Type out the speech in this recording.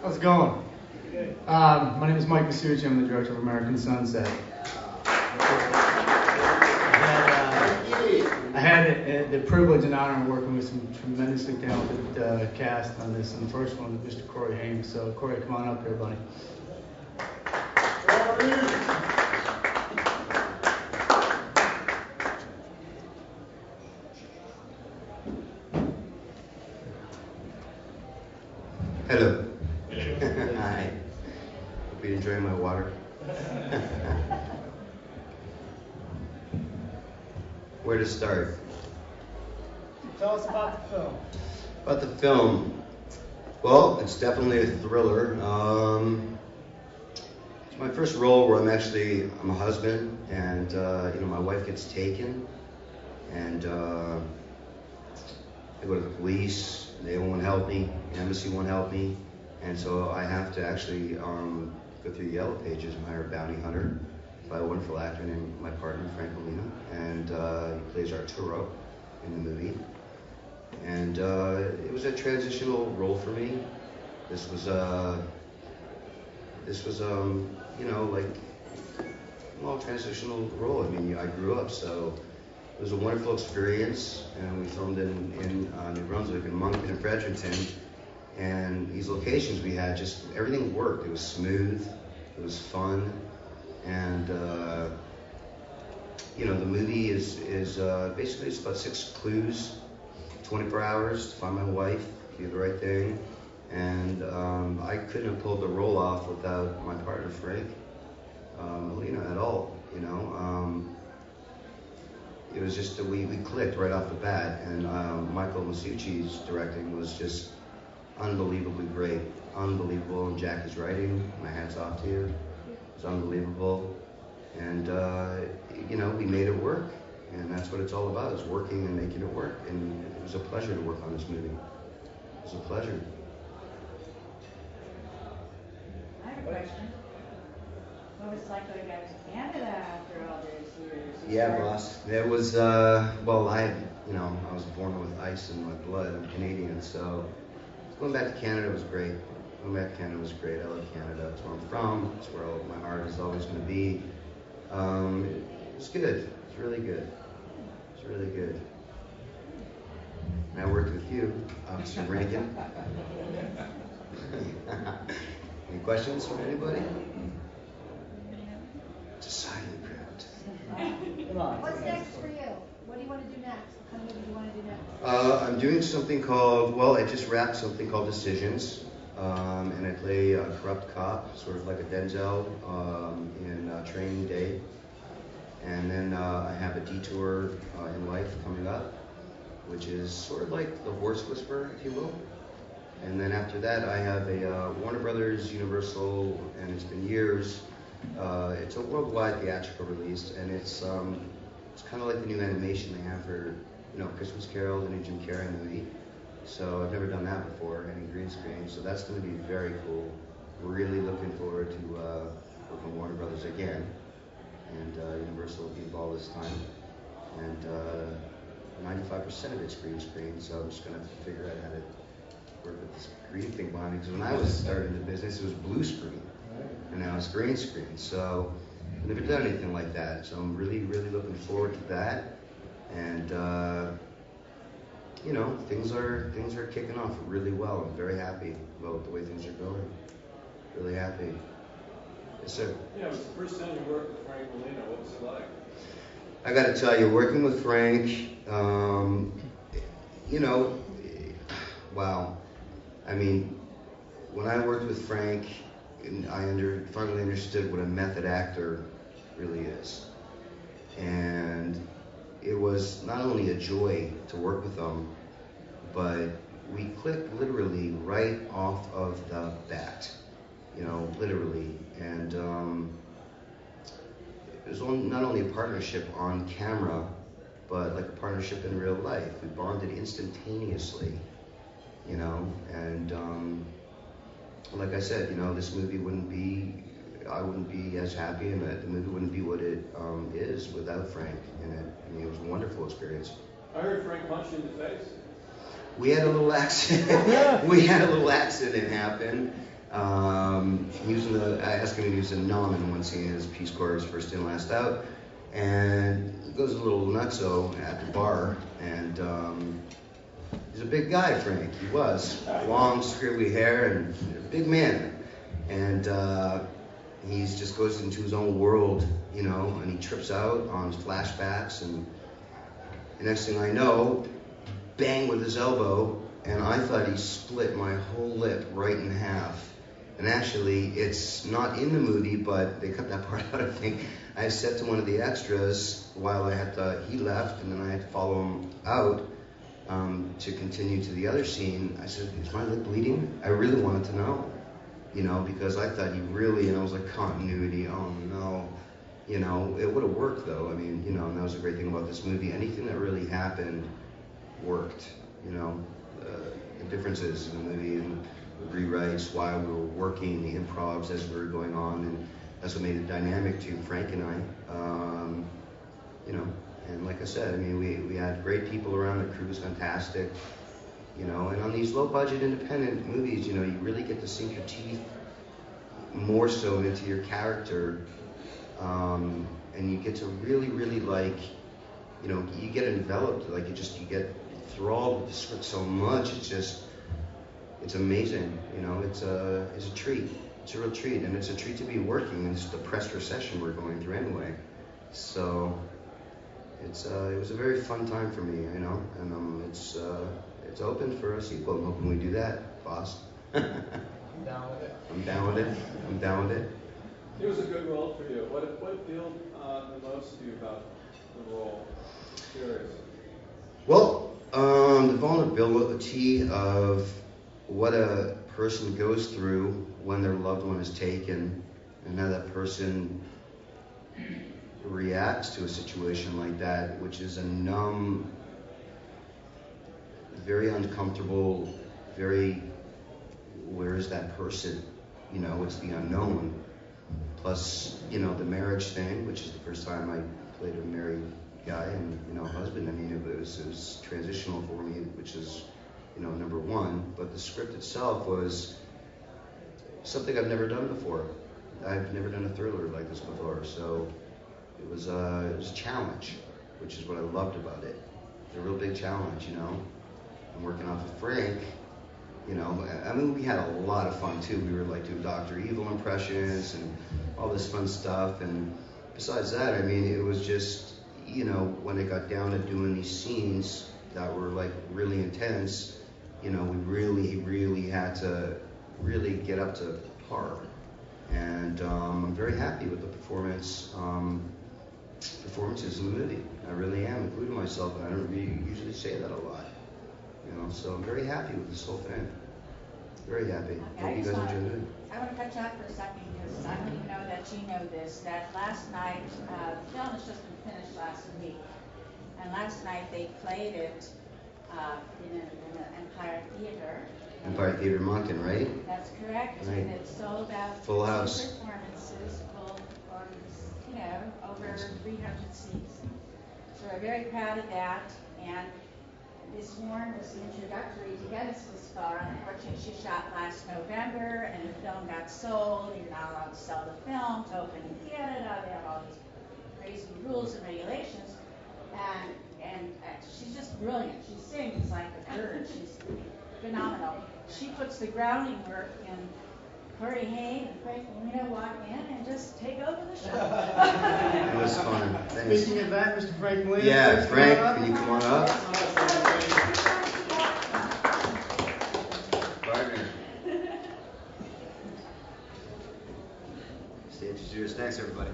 How's it going? My name is Mike Masucci. I'm the director of American Sunset. I had the privilege and honor of working with some tremendously talented cast on this. And the first one, Mr. Corey Haim. So, Corey, come on up here, buddy. Hello. Hi. Hope you're enjoying my water. Where to start? Tell us about the film. About the film. Well, it's definitely a thriller. It's my first role where I'm a husband, and my wife gets taken, and I go to the police. They won't help me. The embassy won't help me, and so I have to actually go through the yellow pages and hire a bounty hunter by a wonderful actor named my partner Frank Molina, and he plays Arturo in the movie. And it was a transitional role for me. This was transitional role. I mean, I grew up, so it was a wonderful experience, and we filmed in New Brunswick and Moncton and Fredericton. And these locations we had, just everything worked. It was smooth, it was fun, and the movie is basically it's about 6 clues, 24 hours to find my wife, do the right thing, and I couldn't have pulled the role off without my partner Frank Molina at all. It was just that we clicked right off the bat, and Michael Masucci's directing was just unbelievably great, unbelievable, and Jackie's writing, my hat's off to you, it was unbelievable, and we made it work, and that's what it's all about, is working and making it work, and it was a pleasure to work on this movie. It was a pleasure. I have a question. What was it like going back to Canada after all these years? Yeah, boss. It was, I was born with ice in my blood. I'm Canadian, so going back to Canada was great. I love Canada. It's where I'm from. It's where my heart is always going to be. It's good. It's really good. It's really good. And I worked with you, Officer Rankin. Any questions from anybody? It's a silent crowd. What's next for you? What do you want to do next? What kind of movie do you want to do next? I'm doing something called, I just wrapped something called Decisions, and I play a corrupt cop, sort of like a Denzel in Training Day. And then I have a detour in life coming up, which is sort of like the Horse Whisperer, if you will. And then after that, I have a Warner Brothers, Universal, and it's been years. It's a worldwide theatrical release, and it's kind of like the new animation they have for, Christmas Carol, the new Jim Carrey movie. So I've never done that before, any green screen. So that's going to be very cool. Really looking forward to working with Warner Brothers again, and Universal will be involved this time. And 95% of it's green screen, so I'm just going to figure out how to work with this green thing behind me. Because when I was starting the business, it was blue screen, and now it's green screen. So I've never done anything like that. So I'm really, really looking forward to that. And things are kicking off really well. I'm very happy about the way things are going. Really happy. Yes, sir. Yeah, it was the first time you worked with Frank Molina. What was it like? I got to tell you, working with Frank, wow. I mean, when I worked with Frank, I finally understood what a method actor really is. And it was not only a joy to work with him, but we clicked literally right off of the bat, literally. And it was not only a partnership on camera, but like a partnership in real life. We bonded instantaneously, and like I said, this movie I wouldn't be as happy, and the movie wouldn't be what it is without Frank in it. I mean, it was a wonderful experience. I heard Frank punch you in the face. We had a little accident. We had a little accident happen. He was I asked him if he was a nom in one scene as Peace Corps' first in, last out, and he goes a little nutso at the bar, and he's a big guy, Frank. He was long, scribbly hair, and a big man, and he just goes into his own world, you know, and he trips out on his flashbacks, and the next thing I know, bang with his elbow, and I thought he split my whole lip right in half. And actually, it's not in the movie, but they cut that part out, I think. I said to one of the extras while he left, and then I had to follow him out to continue to the other scene. I said, is my lip bleeding? I really wanted to know, you know, because I thought he really, and I was like, continuity, oh no. You know, it would have worked though. I mean, you know, and that was the great thing about this movie. Anything that really happened worked, you know. The differences in the movie and the rewrites while we were working, the improvs as we were going on, and that's what made it dynamic to Frank and I. You know, and like I said, I mean, we had great people around. The crew was fantastic. You know, and on these low-budget independent movies, you know, you really get to sink your teeth more so into your character, and you get to really, really like, you know, you get enveloped, like you get enthralled with the script so much. It's amazing. You know, it's a treat. It's a real treat, and it's a treat to be working in this depressed recession we're going through anyway. So it was a very fun time for me, you know, and it's open for a sequel. I'm hoping we do that, boss. I'm down with it. I'm down with it. I'm down with it. It was a good role for you. What appealed the most to you about the role? Curious. Well, the vulnerability of what a person goes through when their loved one is taken, and how that person reacts to a situation like that, which is a numb, very uncomfortable, very, where is that person? You know, it's the unknown. Plus, you know, the marriage thing, which is the first time I played a married guy and, you know, husband. I mean, it was transitional for me, which is, you know, number one. But the script itself was something I've never done before. I've never done a thriller like this before, so it was a challenge, which is what I loved about it. It's a real big challenge, you know. I'm working off of Frank. You know, I mean, we had a lot of fun too. We were like doing Dr. Evil impressions and all this fun stuff. And besides that, I mean, it was just, you know, when it got down to doing these scenes that were like really intense, you know, we really had to really get up to par. And I'm very happy with the performances in the movie. I really am, including myself, and I don't really usually say that a lot. You know, so I'm very happy with this whole thing. Very happy. Okay, Hope you guys enjoyed it. I want to cut you off for a second because I don't even know that you know this, that last night, the film has just been finished last week, and last night they played it in an Empire Theater. Empire Theater Moncton, right? That's correct, Right. and it sold out Full house. 2 performances, full performance, you know, over 300 seats. So we're very proud of that, and Ms. Warren was the introductory to get us this far. Unfortunately, she shot last November, and the film got sold. You're not allowed to sell the film to open in Canada. They have all these crazy rules and regulations. And she's just brilliant. She sings like a bird. She's phenomenal. She puts the grounding work, and Corey Haim and Frank Molina walk in and just take over the show. It was fun. Thanks. Speaking of that, Mr. Frank Molina. Yeah, please Frank, come on up. can you come on up? Partner. Stage is yours. Thanks, everybody.